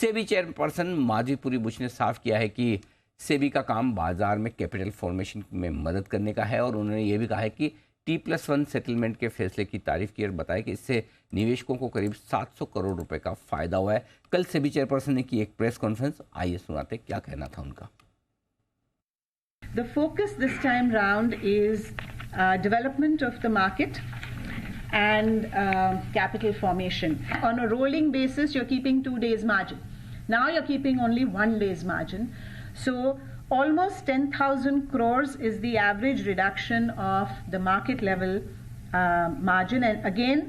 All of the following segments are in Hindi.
सेबी चेयरपर्सन माधवीपुरी बुश ने साफ किया है कि सेबी का काम बाजार में कैपिटल फॉर्मेशन में मदद करने का है और उन्होंने ये भी कहा है कि T+1 सेटलमेंट के फैसले की तारीफ की और बताया कि इससे निवेशकों को करीब 700 करोड़ रुपए का फायदा हुआ है। कल सेबी चेयरपर्सन ने की एक प्रेस कॉन्फ्रेंस, आइए सुनाते क्या कहना था उनका। The focus this time round is development of the market and capital formation. On a rolling basis, you're keeping 2 days margin. Now you're keeping only 1 day's margin. So almost 10,000 crores is the average reduction of the market level margin. And again,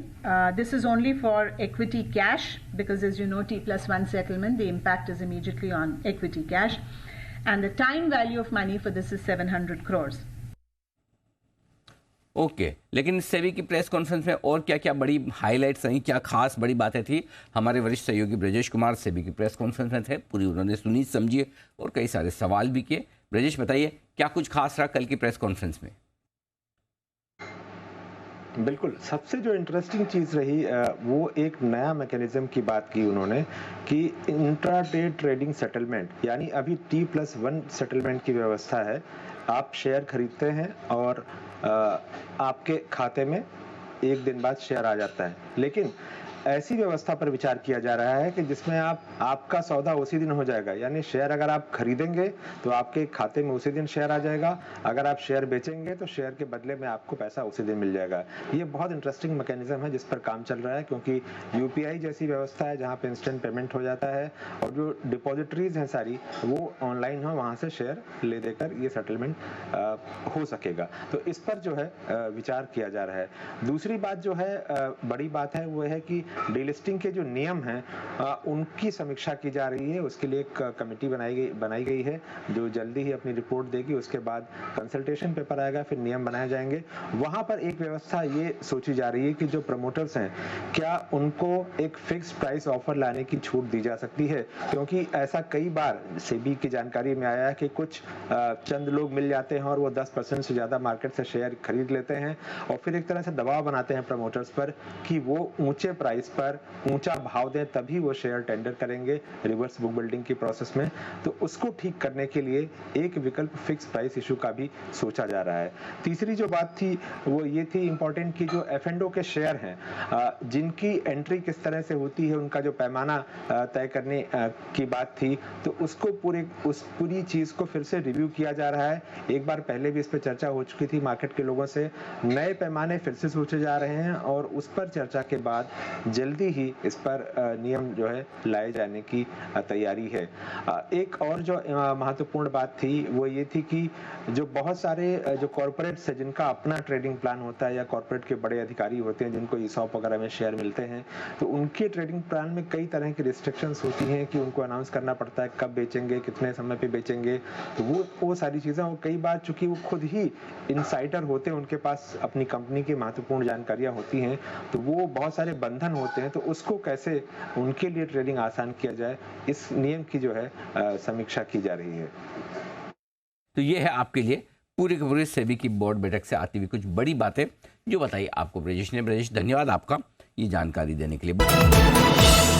this is only for equity cash because, as you know, T+1 settlement, the impact is immediately on equity cash. And the time value of money for this is 700 crores. Okay लेकिन सेबी की प्रेस कॉन्फ्रेंस में और क्या क्या बड़ी हाईलाइट्स रही, क्या खास बड़ी बातें थी, हमारे वरिष्ठ सहयोगी ब्रजेश कुमार सेबी की प्रेस कॉन्फ्रेंस में थे, पूरी उन्होंने सुनी समझी और कई सारे सवाल भी किए। ब्रजेश बताइए क्या कुछ खास रहा कल की प्रेस कॉन्फ्रेंस में। बिल्कुल, सबसे जो इंटरेस्टिंग चीज़ रही वो एक नया मैकेनिज्म की बात की उन्होंने कि इंट्राडे ट्रेडिंग सेटलमेंट, यानी अभी T+1 सेटलमेंट की व्यवस्था है। आप शेयर खरीदते हैं और आपके खाते में एक दिन बाद शेयर आ जाता है, लेकिन ऐसी व्यवस्था पर विचार किया जा रहा है कि जिसमें आपका सौदा उसी दिन हो जाएगा, यानी शेयर अगर आप खरीदेंगे तो आपके खाते में उसी दिन शेयर आ जाएगा, अगर आप शेयर बेचेंगे तो शेयर के बदले में आपको पैसा उसी दिन मिल जाएगा। ये बहुत इंटरेस्टिंग मैकेनिज्म है जिस पर काम चल रहा है, क्योंकि यूपीआई जैसी व्यवस्था है जहाँ पे इंस्टेंट पेमेंट हो जाता है और जो डिपॉजिटरीज हैं सारी वो ऑनलाइन हो, वहाँ से शेयर ले देकर ये सेटलमेंट हो सकेगा। तो इस पर जो है विचार किया जा रहा है। दूसरी बात जो है बड़ी बात है वो है कि डीलिस्टिंग के जो नियम हैं उनकी समीक्षा की जा रही है। उसके लिए एक कमेटी बनाई गई है जो जल्दी ही अपनी रिपोर्ट देगी। उसके बाद कंसल्टेशन पेपर आएगा, फिर नियम बनाए जाएंगे। वहां पर एक व्यवस्था ये सोची जा रही है कि जो प्रमोटर्स हैं क्या उनको एक फिक्स प्राइस ऑफर लाने की छूट दी जा सकती है, क्योंकि ऐसा कई बार सेबी की जानकारी में आया है कि कुछ चंद लोग मिल जाते हैं और वो 10% से ज्यादा मार्केट से शेयर खरीद लेते हैं और फिर एक तरह से दबाव बनाते हैं प्रमोटर्स पर कि वो ऊंचे प्राइस पर ऊंचा भाव दें, तभी वो शेयर टेंडर करेंगे रिवर्स बुक बिल्डिंग की प्रोसेस में। तो उसको ठीक करने के लिए एक विकल्प फिक्स प्राइस इशू का भी सोचा जा रहा है। तीसरी जो बात थी वो ये थी इम्पोर्टेंट कि जो F&O के शेयर हैं जिनकी एंट्री किस तरह से होती है, उनका जो पैमाना तय करने की बात थी, तो उसको पूरी चीज को फिर से रिव्यू किया जा रहा है। एक बार पहले भी इस पर चर्चा हो चुकी थी मार्केट के लोगों से। नए पैमाने फिर से सोचे जा रहे हैं और उस पर चर्चा के बाद जल्दी ही इस पर नियम जो है लाए जाने की तैयारी है। एक और जो महत्वपूर्ण बात थी वो ये थी कि जो बहुत सारे जो कॉर्पोरेट्स हैं जिनका अपना ट्रेडिंग प्लान होता है या कॉर्पोरेट के बड़े अधिकारी होते हैं जिनको ESOP वगैरह में शेयर मिलते हैं, तो उनके ट्रेडिंग प्लान में कई तरह की रिस्ट्रिक्शंस होती हैं कि उनको अनाउंस करना पड़ता है कब बेचेंगे, कितने समय पे बेचेंगे। तो वो सारी चीज़ें वो कई बार चूंकि वो खुद ही इनसाइडर होते हैं, उनके पास अपनी कंपनी की महत्वपूर्ण जानकारियां होती हैं, तो वो बहुत सारे बंधन होते हैं। तो उसको कैसे उनके लिए ट्रेडिंग आसान किया जाए, इस नियम की जो है समीक्षा की जा रही है। तो ये है आपके लिए पूरे के पूरे सेबी की बोर्ड बैठक से आती हुई कुछ बड़ी बातें जो बताई आपको ब्रजेश ने। ब्रजेश, धन्यवाद आपका ये जानकारी देने के लिए।